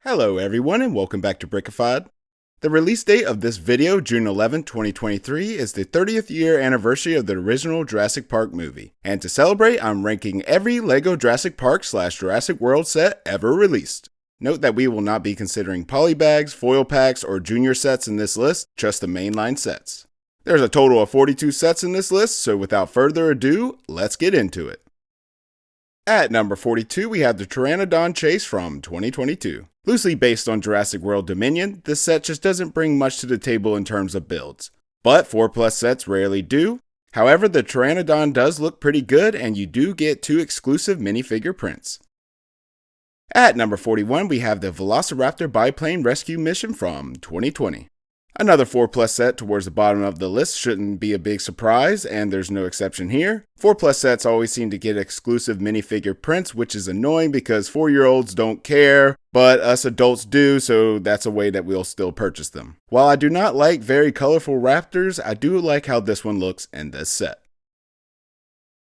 Hello everyone and welcome back to Breakout. The release date of this video, June 11, 2023, is the 30th year anniversary of the original Jurassic Park movie. And to celebrate, I'm ranking every LEGO Jurassic Park / Jurassic World set ever released. Note that we will not be considering polybags, foil packs, or junior sets in this list, just the mainline sets. There's a total of 42 sets in this list, so without further ado, let's get into it. At number 42, we have the Pteranodon Chase from 2022. Loosely based on Jurassic World Dominion, this set just doesn't bring much to the table in terms of builds. But 4+ sets rarely do. However, the Pteranodon does look pretty good and you do get 2 exclusive minifigure prints. At number 41, we have the Velociraptor Biplane Rescue Mission from 2020. Another 4+ set towards the bottom of the list shouldn't be a big surprise, and there's no exception here. 4+ sets always seem to get exclusive minifigure prints, which is annoying because 4-year-olds don't care, but us adults do, so that's a way that we'll still purchase them. While I do not like very colorful raptors, I do like how this one looks in this set.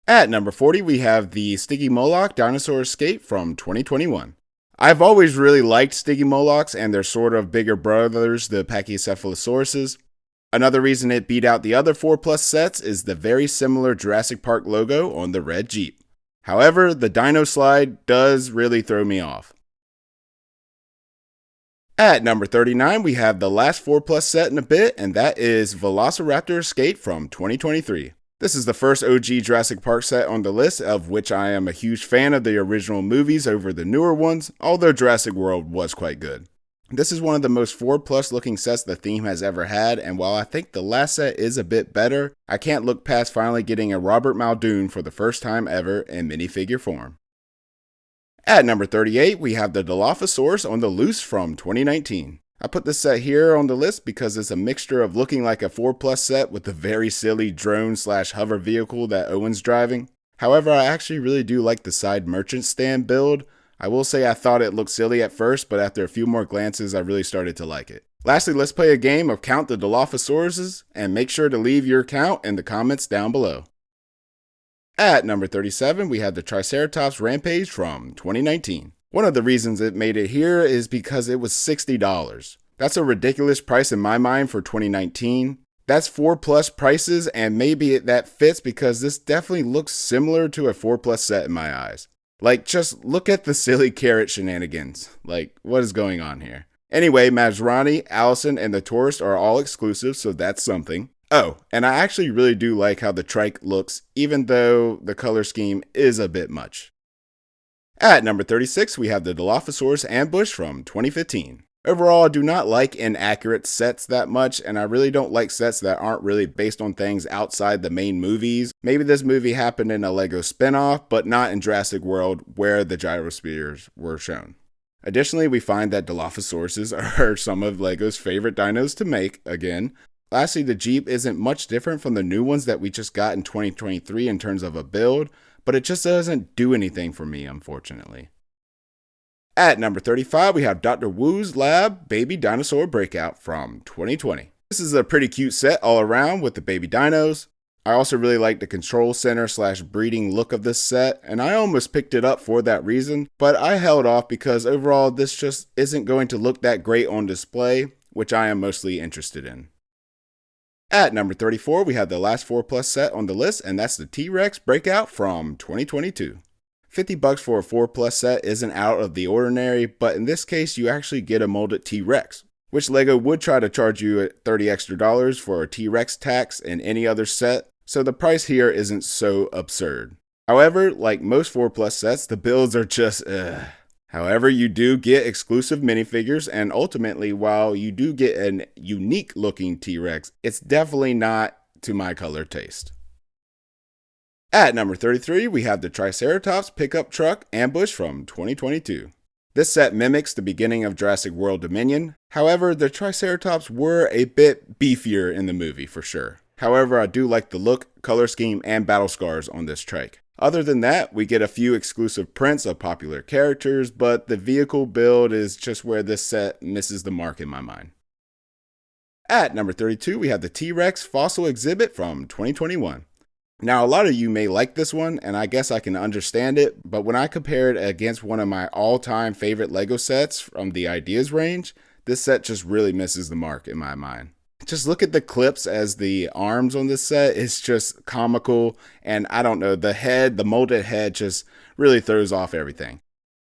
At number 40, we have the Stygimoloch Dinosaur Escape from 2021. I've always really liked Stygimolochs and their sort of bigger brothers, the Pachycephalosauruses. Another reason it beat out the other 4+ sets is the very similar Jurassic Park logo on the red Jeep. However, the Dino slide does really throw me off. At number 39, we have the last 4+ set in a bit, and that is Velociraptor Escape from 2023. This is the first OG Jurassic Park set on the list, of which I am a huge fan of the original movies over the newer ones, although Jurassic World was quite good. This is one of the most 4+ looking sets the theme has ever had, and while I think the last set is a bit better, I can't look past finally getting a Robert Muldoon for the first time ever in minifigure form. At number 38, we have the Dilophosaurus on the loose from 2019. I put this set here on the list because it's a mixture of looking like a 4+ set with the very silly drone / hover vehicle that Owen's driving. However, I actually really do like the side merchant stand build. I will say I thought it looked silly at first, but after a few more glances I really started to like it. Lastly, let's play a game of Count the Dilophosauruses, and make sure to leave your count in the comments down below. At number 37, we have the Triceratops Rampage from 2019. One of the reasons it made it here is because it was $60. That's a ridiculous price in my mind for 2019. That's 4+ prices, and maybe that fits because this definitely looks similar to a 4+ set in my eyes. Like, just look at the silly carrot shenanigans. Like, what is going on here? Anyway, Majorani, Allison, and the Tourist are all exclusive, so that's something. Oh, and I actually really do like how the trike looks, even though the color scheme is a bit much. At number 36, we have the Dilophosaurus Ambush from 2015. Overall, I do not like inaccurate sets that much, and I really don't like sets that aren't really based on things outside the main movies. Maybe this movie happened in a LEGO spinoff, but not in Jurassic World, where the Gyrospheres were shown. Additionally, we find that Dilophosauruses are some of LEGO's favorite dinos to make, again. Lastly, the Jeep isn't much different from the new ones that we just got in 2023 in terms of a build, but it just doesn't do anything for me, unfortunately. At number 35, we have Dr. Wu's Lab Baby Dinosaur Breakout from 2020. This is a pretty cute set all around with the baby dinos. I also really like the control center / breeding look of this set, and I almost picked it up for that reason, but I held off because overall this just isn't going to look that great on display, which I am mostly interested in. At number 34, we have the last 4+ set on the list, and that's the T-Rex Breakout from 2022. $50 for a 4+ set isn't out of the ordinary, but in this case you actually get a molded T-Rex, which LEGO would try to charge you at $30 extra for a T-Rex tax in any other set, so the price here isn't so absurd. However, like most 4+ sets, the builds are just However, you do get exclusive minifigures, and ultimately, while you do get an unique looking T-Rex, it's definitely not to my color taste. At number 33, we have the Triceratops Pickup Truck Ambush from 2022. This set mimics the beginning of Jurassic World Dominion. However, the Triceratops were a bit beefier in the movie for sure. However, I do like the look, color scheme, and battle scars on this trike. Other than that, we get a few exclusive prints of popular characters, but the vehicle build is just where this set misses the mark in my mind. At number 32, we have the T-Rex Fossil Exhibit from 2021. Now, a lot of you may like this one, and I guess I can understand it, but when I compare it against one of my all-time favorite LEGO sets from the Ideas range, this set just really misses the mark in my mind. Just look at the clips as the arms on this set. It's just comical, and I don't know, the molded head just really throws off everything.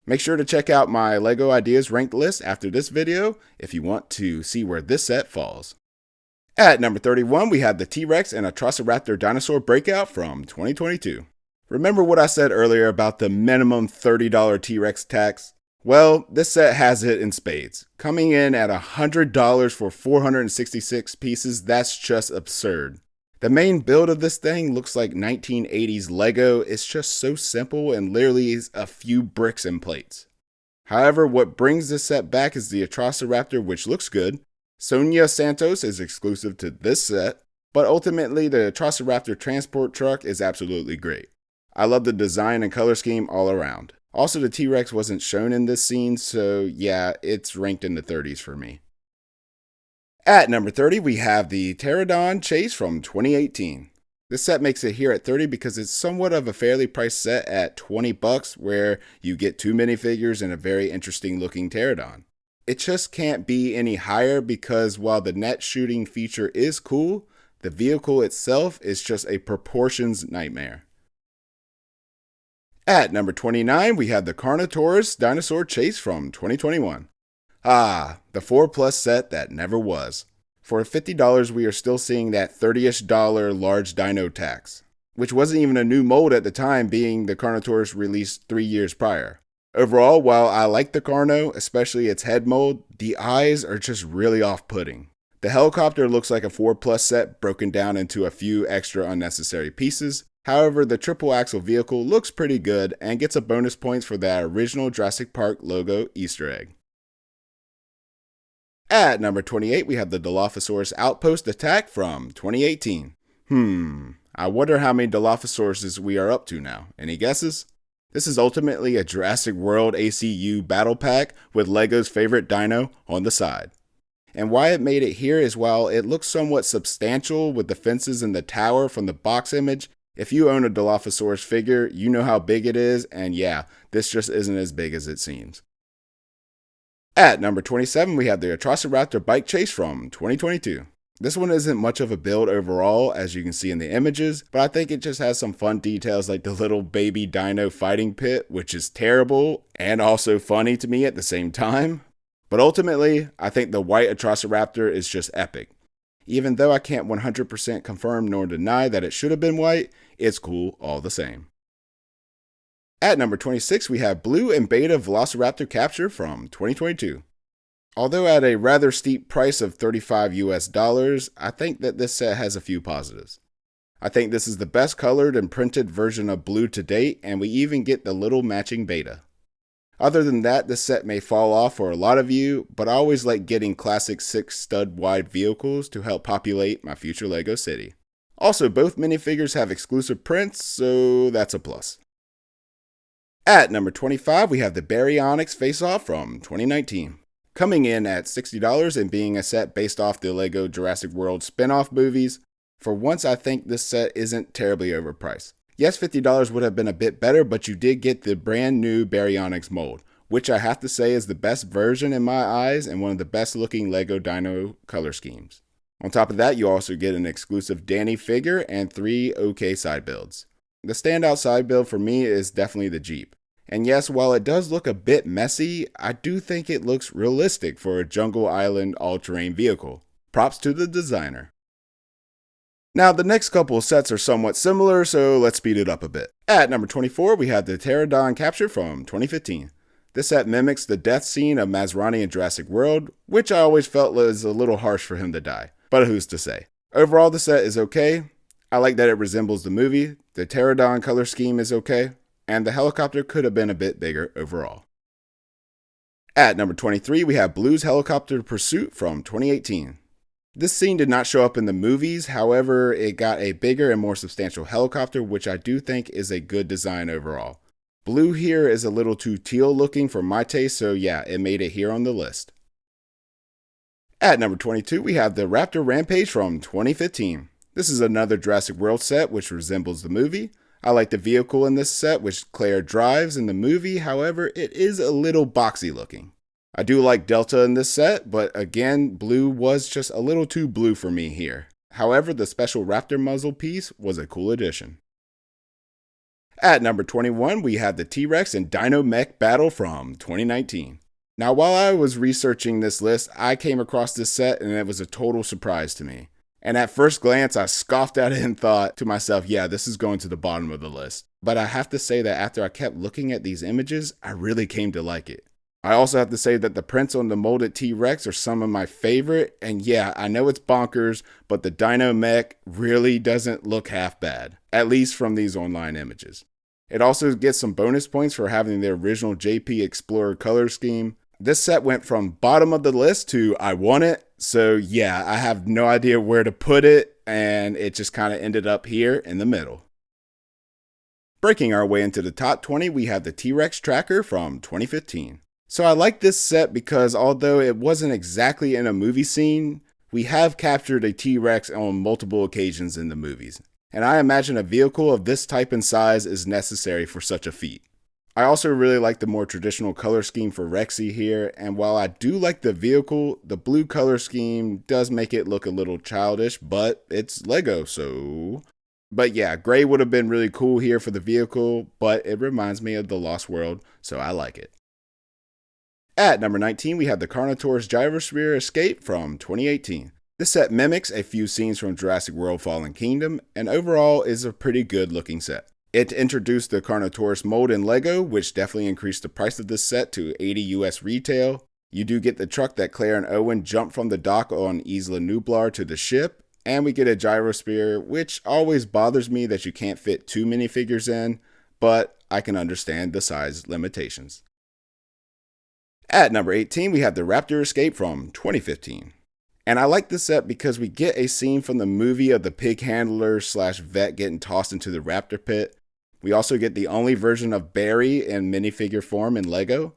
Make sure to check out my LEGO Ideas ranked list after this video if you want to see where this set falls. At number 31, we have the T-Rex and Atrociraptor Dinosaur Breakout from 2022. Remember what I said earlier about the minimum $30 T-Rex tax? Well, this set has it in spades. Coming in at $100 for 466 pieces, that's just absurd. The main build of this thing looks like 1980s Lego. It's just so simple and literally is a few bricks and plates. However, what brings this set back is the Atrociraptor, which looks good. Sonia Santos is exclusive to this set, but ultimately the Atrociraptor transport truck is absolutely great. I love the design and color scheme all around. Also, the T-Rex wasn't shown in this scene, so yeah, it's ranked in the 30s for me. At number 30, we have the Pteranodon Chase from 2018. This set makes it here at 30 because it's somewhat of a fairly priced set at $20, where you get 2 minifigures and a very interesting looking Pteranodon. It just can't be any higher because while the net shooting feature is cool, the vehicle itself is just a proportions nightmare. At number 29, we have the Carnotaurus Dinosaur Chase from 2021. Ah, the 4+ set that never was. For $50, we are still seeing that $30-ish large dino tax, which wasn't even a new mold at the time, being the Carnotaurus released 3 years prior. Overall, while I like the Carno, especially its head mold, the eyes are just really off-putting. The helicopter looks like a 4+ set broken down into a few extra unnecessary pieces. However, the triple axle vehicle looks pretty good and gets a bonus points for that original Jurassic Park logo Easter egg. At number 28, we have the Dilophosaurus Outpost Attack from 2018. I wonder how many Dilophosauruses we are up to now. Any guesses? This is ultimately a Jurassic World ACU battle pack with LEGO's favorite dino on the side. And why it made it here is while it looks somewhat substantial with the fences and the tower from the box image, if you own a Dilophosaurus figure, you know how big it is, and yeah, this just isn't as big as it seems. At number 27, we have the Atrociraptor Bike Chase from 2022. This one isn't much of a build overall, as you can see in the images, but I think it just has some fun details like the little baby dino fighting pit, which is terrible and also funny to me at the same time. But ultimately, I think the white Atrociraptor is just epic. Even though I can't 100% confirm nor deny that it should have been white, it's cool all the same. At number 26, we have Blue and Beta Velociraptor Capture from 2022. Although at a rather steep price of $35 US, I think that this set has a few positives. I think this is the best colored and printed version of Blue to date, and we even get the little matching Beta. Other than that, this set may fall off for a lot of you, but I always like getting classic 6 stud wide vehicles to help populate my future LEGO city. Also, both minifigures have exclusive prints, so that's a plus. At number 25, we have the Baryonyx Face-Off from 2019. Coming in at $60 and being a set based off the LEGO Jurassic World spin-off movies, for once I think this set isn't terribly overpriced. Yes, $50 would have been a bit better, but you did get the brand new Baryonyx mold, which I have to say is the best version in my eyes and one of the best looking LEGO Dino color schemes. On top of that, you also get an exclusive Danny figure and 3 OK side builds. The standout side build for me is definitely the Jeep. And yes, while it does look a bit messy, I do think it looks realistic for a Jungle Island all-terrain vehicle. Props to the designer. Now, the next couple of sets are somewhat similar, so let's speed it up a bit. At number 24, we have the Pteranodon Capture from 2015. This set mimics the death scene of Masrani in Jurassic World, which I always felt was a little harsh for him to die. But who's to say? Overall, the set is okay. I like that it resembles the movie. The Pteranodon color scheme is okay. And the helicopter could have been a bit bigger overall. At number 23, we have Blue's Helicopter Pursuit from 2018. This scene did not show up in the movies, however, it got a bigger and more substantial helicopter, which I do think is a good design overall. Blue here is a little too teal looking for my taste, so yeah, it made it here on the list. At number 22, we have the Raptor Rampage from 2015. This is another Jurassic World set which resembles the movie. I like the vehicle in this set which Claire drives in the movie, however it is a little boxy looking. I do like Delta in this set, but again, blue was just a little too blue for me here. However, the special Raptor muzzle piece was a cool addition. At number 21, we have the T-Rex and Dino-Mech battle from 2019. Now, while I was researching this list, I came across this set and it was a total surprise to me. And at first glance, I scoffed at it and thought to myself, yeah, this is going to the bottom of the list. But I have to say that after I kept looking at these images, I really came to like it. I also have to say that the prints on the molded T-Rex are some of my favorite, and yeah, I know it's bonkers, but the Dino-Mech really doesn't look half bad, at least from these online images. It also gets some bonus points for having the original JP Explorer color scheme. This set went from bottom of the list to I want it, so yeah, I have no idea where to put it, and it just kind of ended up here in the middle. Breaking our way into the top 20, we have the T-Rex Tracker from 2015. So I like this set because although it wasn't exactly in a movie scene, we have captured a T-Rex on multiple occasions in the movies. And I imagine a vehicle of this type and size is necessary for such a feat. I also really like the more traditional color scheme for Rexy here, and while I do like the vehicle, the blue color scheme does make it look a little childish, but it's Lego, so... But yeah, gray would have been really cool here for the vehicle, but it reminds me of the Lost World, so I like it. At number 19, we have the Carnotaurus Gyrosphere Escape from 2018. This set mimics a few scenes from Jurassic World Fallen Kingdom, and overall is a pretty good looking set. It introduced the Carnotaurus mold in Lego, which definitely increased the price of this set to $80 US retail. You do get the truck that Claire and Owen jump from the dock on Isla Nublar to the ship, and we get a Gyrosphere, which always bothers me that you can't fit too many figures in, but I can understand the size limitations. At number 18, we have the Raptor Escape from 2015. And I like this set because we get a scene from the movie of the pig handler / vet getting tossed into the raptor pit. We also get the only version of Barry in minifigure form in Lego.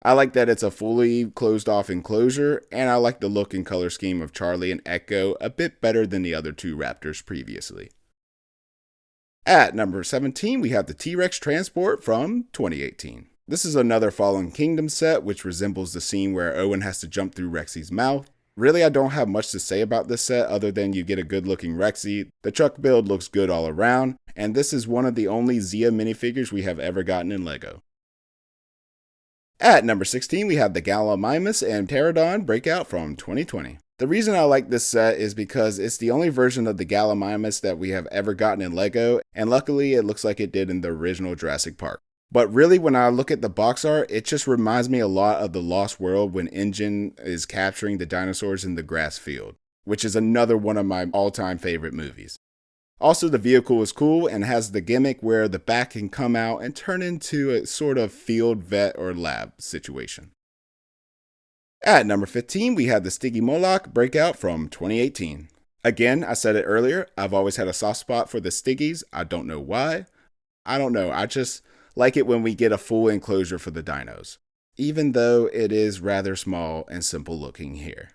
I like that it's a fully closed off enclosure, and I like the look and color scheme of Charlie and Echo a bit better than the other two Raptors previously. At number 17, we have the T-Rex Transport from 2018. This is another Fallen Kingdom set, which resembles the scene where Owen has to jump through Rexy's mouth. Really, I don't have much to say about this set other than you get a good looking Rexy, the truck build looks good all around, and this is one of the only Zia minifigures we have ever gotten in Lego. At number 16, we have the Gallimimus and Pteranodon Breakout from 2020. The reason I like this set is because it's the only version of the Gallimimus that we have ever gotten in Lego, and luckily it looks like it did in the original Jurassic Park. But really, when I look at the box art, it just reminds me a lot of the Lost World when InGen is capturing the dinosaurs in the grass field, which is another one of my all-time favorite movies. Also, the vehicle is cool and has the gimmick where the back can come out and turn into a sort of field vet or lab situation. At number 15, we have the Stygimoloch Breakout from 2018. Again, I said it earlier, I've always had a soft spot for the Styggies. I don't know why. I just like it when we get a full enclosure for the dinos, even though it is rather small and simple looking here.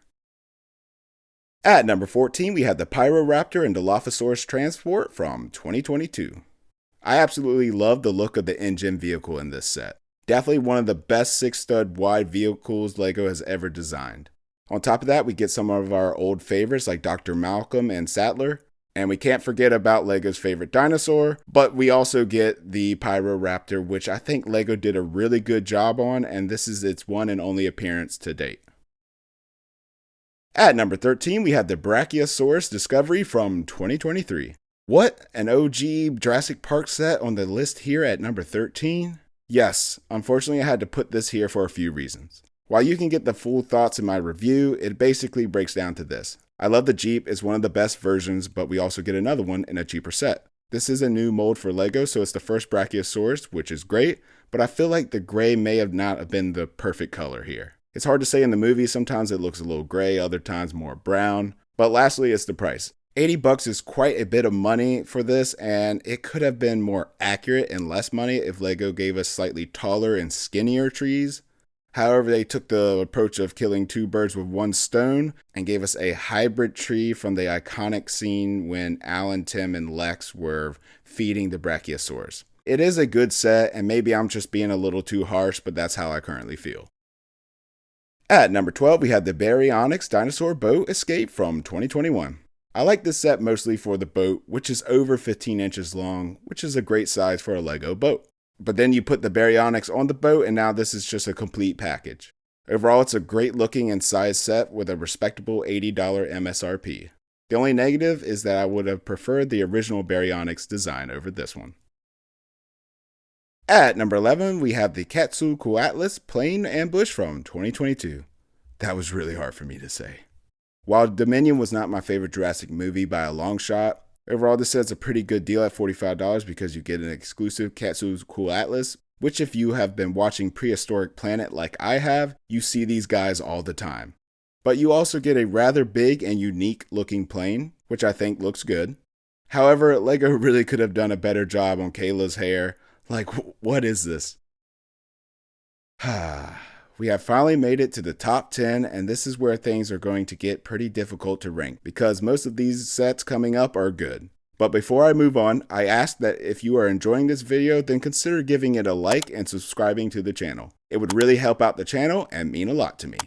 At number 14, we have the Pyroraptor and Dilophosaurus Transport from 2022. I absolutely love the look of the InGen vehicle in this set. Definitely one of the best 6-stud wide vehicles Lego has ever designed. On top of that, we get some of our old favorites like Dr. Malcolm and Sattler. And we can't forget about Lego's favorite dinosaur, but we also get the Pyroraptor, which I think Lego did a really good job on, and this is its one and only appearance to date. At number 13, we have the Brachiosaurus Discovery from 2023. What? An OG Jurassic Park set on the list here at number 13? Yes, unfortunately I had to put this here for a few reasons. While you can get the full thoughts in my review, it basically breaks down to this. I love the Jeep, it's one of the best versions, but we also get another one in a cheaper set. This is a new mold for Lego, so it's the first Brachiosaurus, which is great, but I feel like the gray may have not have been the perfect color here. It's hard to say in the movie, sometimes it looks a little gray, other times more brown. But lastly, it's the price. $80 is quite a bit of money for this, and it could have been more accurate and less money if Lego gave us slightly taller and skinnier trees. However, they took the approach of killing two birds with one stone and gave us a hybrid tree from the iconic scene when Alan, Tim, and Lex were feeding the Brachiosaurus. It is a good set, and maybe I'm just being a little too harsh, but that's how I currently feel. At number 12, we have the Baryonyx Dinosaur Boat Escape from 2021. I like this set mostly for the boat, which is over 15 inches long, which is a great size for a Lego boat. But then you put the Baryonyx on the boat, and now this is just a complete package. Overall, it's a great looking and size set with a respectable $80 MSRP. The only negative is that I would have preferred the original Baryonyx design over this one. At number 11, we have the Quetzalcoatlus Plane Ambush from 2022. That was really hard for me to say. While Dominion was not my favorite Jurassic movie by a long shot, overall this set's a pretty good deal at $45 because you get an exclusive Quetzalcoatlus, which if you have been watching Prehistoric Planet like I have, you see these guys all the time. But you also get a rather big and unique looking plane, which I think looks good. However, Lego really could have done a better job on Kayla's hair. Like, what is this? We have finally made it to the top 10, and this is where things are going to get pretty difficult to rank because most of these sets coming up are good. But before I move on, I ask that if you are enjoying this video, then consider giving it a like and subscribing to the channel. It would really help out the channel and mean a lot to me.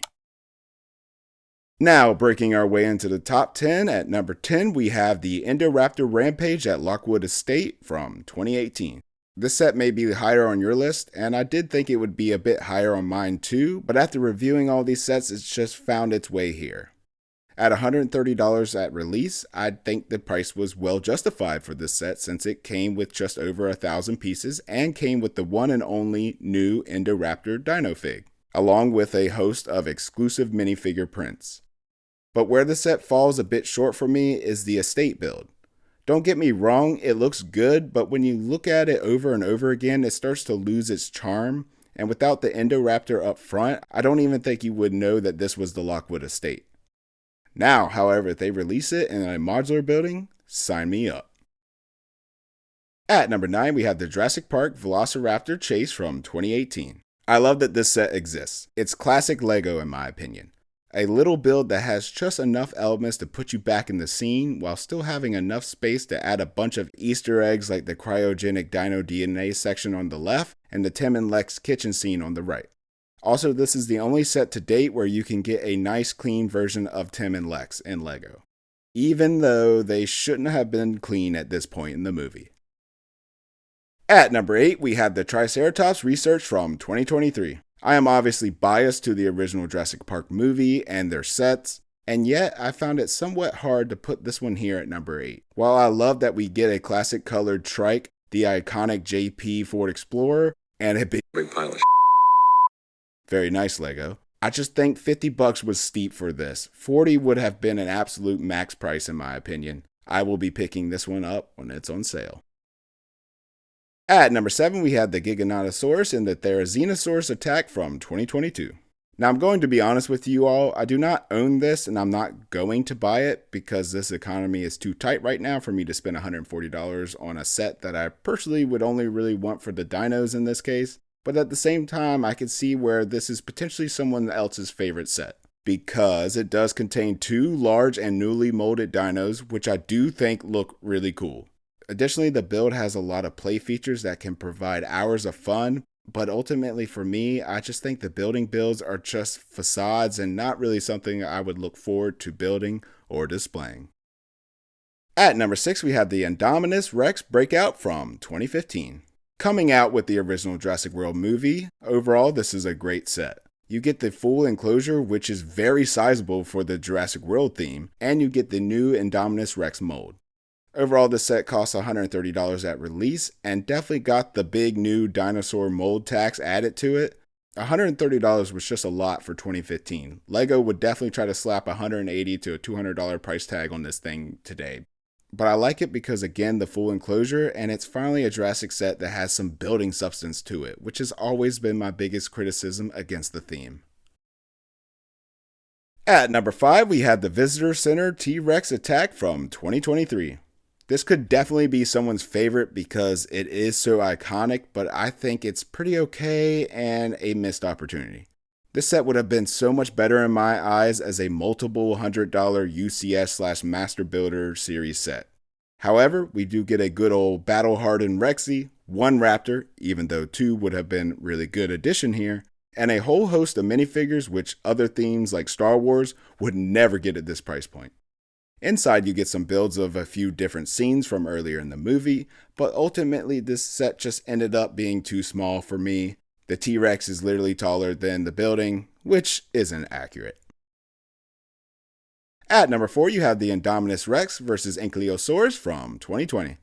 Now, breaking our way into the top 10, at number 10, we have the Indoraptor Rampage at Lockwood Estate from 2018. This set may be higher on your list, and I did think it would be a bit higher on mine too, but after reviewing all these sets, it's just found its way here. At $130 at release, I think the price was well justified for this set since it came with just over 1,000 pieces and came with the one and only new Indoraptor Dino Fig, along with a host of exclusive minifigure prints. But where the set falls a bit short for me is the estate build. Don't get me wrong, it looks good, but when you look at it over and over again, it starts to lose its charm, and without the Indoraptor up front, I don't even think you would know that this was the Lockwood estate. Now, however, if they release it in a modular building, sign me up. At number 9, we have the Jurassic Park Velociraptor Chase from 2018. I love that this set exists. It's classic Lego in my opinion. A little build that has just enough elements to put you back in the scene while still having enough space to add a bunch of Easter eggs like the cryogenic dino DNA section on the left and the Tim and Lex kitchen scene on the right. Also, this is the only set to date where you can get a nice clean version of Tim and Lex in Lego, even though they shouldn't have been clean at this point in the movie. At number 8, we have the Triceratops Research from 2023. I am obviously biased to the original Jurassic Park movie and their sets, and yet I found it somewhat hard to put this one here at number 8. While I love that we get a classic colored trike, the iconic JP Ford Explorer, and a big pile of very nice Lego, I just think $50 was steep for this. $40 would have been an absolute max price in my opinion. I will be picking this one up when it's on sale. At number 7, we have the Giganotosaurus and the Therizinosaurus attack from 2022. Now, I'm going to be honest with you all, I do not own this and I'm not going to buy it because this economy is too tight right now for me to spend $140 on a set that I personally would only really want for the dinos in this case. But at the same time, I can see where this is potentially someone else's favorite set because it does contain two large and newly molded dinos, which I do think look really cool. Additionally, the build has a lot of play features that can provide hours of fun, but ultimately for me, I just think the building builds are just facades and not really something I would look forward to building or displaying. At number 6, we have the Indominus Rex Breakout from 2015. Coming out with the original Jurassic World movie, overall this is a great set. You get the full enclosure, which is very sizable for the Jurassic World theme, and you get the new Indominus Rex mold. Overall, this set costs $130 at release and definitely got the big new dinosaur mold tax added to it. $130 was just a lot for 2015. Lego would definitely try to slap $180 to a $200 price tag on this thing today. But I like it because, again, the full enclosure, and it's finally a Jurassic set that has some building substance to it, which has always been my biggest criticism against the theme. At number 5, we have the Visitor Center T-Rex Attack from 2023. This could definitely be someone's favorite because it is so iconic, but I think it's pretty okay and a missed opportunity. This set would have been so much better in my eyes as a multiple $100 UCS/Master Builder series set. However, we do get a good old battle-hardened Rexy, one Raptor, even though two would have been really good addition here, and a whole host of minifigures which other themes like Star Wars would never get at this price point. Inside you get some builds of a few different scenes from earlier in the movie, but ultimately this set just ended up being too small for me. The T-Rex is literally taller than the building, which isn't accurate. At number 4, you have the Indominus Rex versus Ankylosaurus from 2020.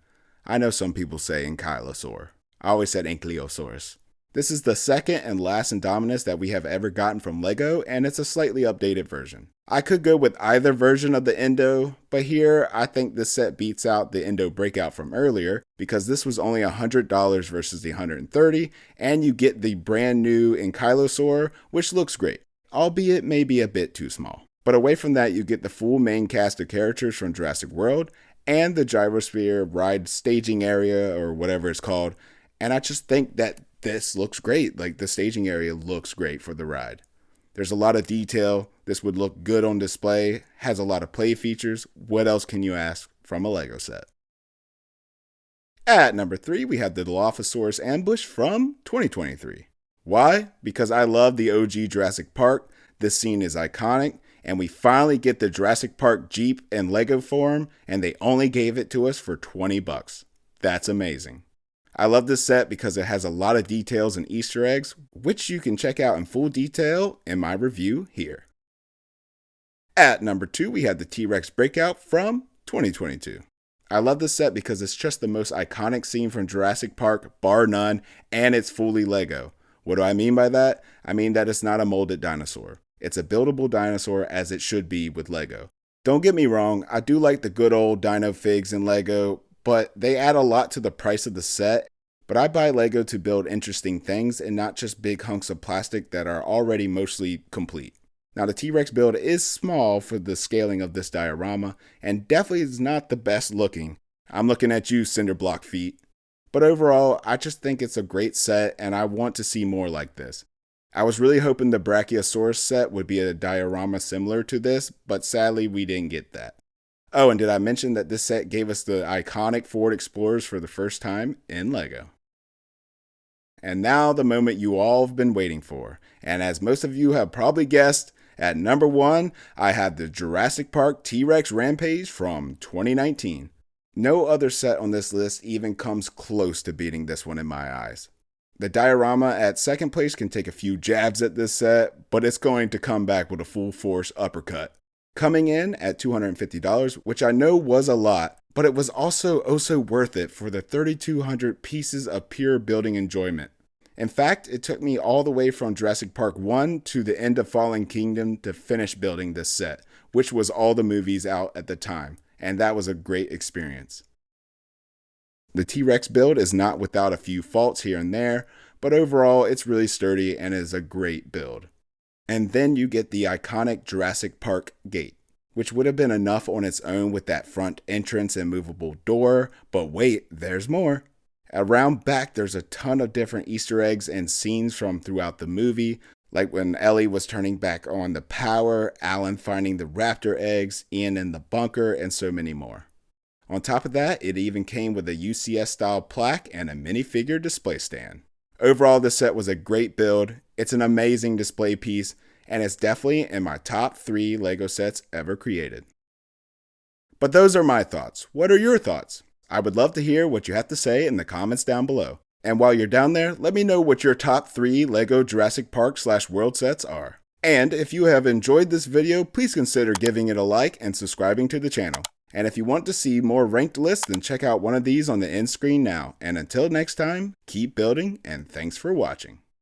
I know some people say Ankylosaur. I always said Ankylosaurus. This is the second and last Indominus that we have ever gotten from LEGO, and it's a slightly updated version. I could go with either version of the Indo, but here I think this set beats out the Indo Breakout from earlier, because this was only $100 versus the $130, and you get the brand new Ankylosaur, which looks great, albeit maybe a bit too small. But away from that, you get the full main cast of characters from Jurassic World, and the Gyrosphere ride staging area, or whatever it's called, and I just think that this looks great. Like, the staging area looks great for the ride. There's a lot of detail. This would look good on display, has a lot of play features. What else can you ask from a LEGO set? At number 3, we have the Dilophosaurus ambush from 2023. Why? Because I love the OG Jurassic Park. This scene is iconic, and we finally get the Jurassic Park Jeep in LEGO form, and they only gave it to us for $20. That's amazing. I love this set because it has a lot of details and Easter eggs, which you can check out in full detail in my review here. At number 2, we have the T-Rex Breakout from 2022. I love this set because it's just the most iconic scene from Jurassic Park, bar none, and it's fully LEGO. What do I mean by that? I mean that it's not a molded dinosaur. It's a buildable dinosaur as it should be with LEGO. Don't get me wrong, I do like the good old dino figs in LEGO, but they add a lot to the price of the set. But I buy LEGO to build interesting things and not just big hunks of plastic that are already mostly complete. Now, the T-Rex build is small for the scaling of this diorama and definitely is not the best looking. I'm looking at you, cinder block feet. But overall, I just think it's a great set and I want to see more like this. I was really hoping the Brachiosaurus set would be a diorama similar to this, but sadly we didn't get that. Oh, and did I mention that this set gave us the iconic Ford Explorers for the first time in LEGO? And now the moment you all have been waiting for. And as most of you have probably guessed, at number 1, I have the Jurassic Park T-Rex Rampage from 2019. No other set on this list even comes close to beating this one in my eyes. The diorama at second place can take a few jabs at this set, but it's going to come back with a full force uppercut. Coming in at $250, which I know was a lot, but it was also oh so worth it for the 3,200 pieces of pure building enjoyment. In fact, it took me all the way from Jurassic Park 1 to the end of Fallen Kingdom to finish building this set, which was all the movies out at the time, and that was a great experience. The T-Rex build is not without a few faults here and there, but overall it's really sturdy and is a great build. And then you get the iconic Jurassic Park gate, which would have been enough on its own with that front entrance and movable door, but wait, there's more. Around back, there's a ton of different Easter eggs and scenes from throughout the movie, like when Ellie was turning back on the power, Alan finding the raptor eggs, Ian in the bunker, and so many more. On top of that, it even came with a UCS style plaque and a minifigure display stand. Overall, this set was a great build, it's an amazing display piece, and it's definitely in my top 3 LEGO sets ever created. But those are my thoughts. What are your thoughts? I would love to hear what you have to say in the comments down below. And while you're down there, let me know what your top 3 LEGO Jurassic Park / World sets are. And if you have enjoyed this video, please consider giving it a like and subscribing to the channel. And if you want to see more ranked lists, then check out one of these on the end screen now. And until next time, keep building and thanks for watching.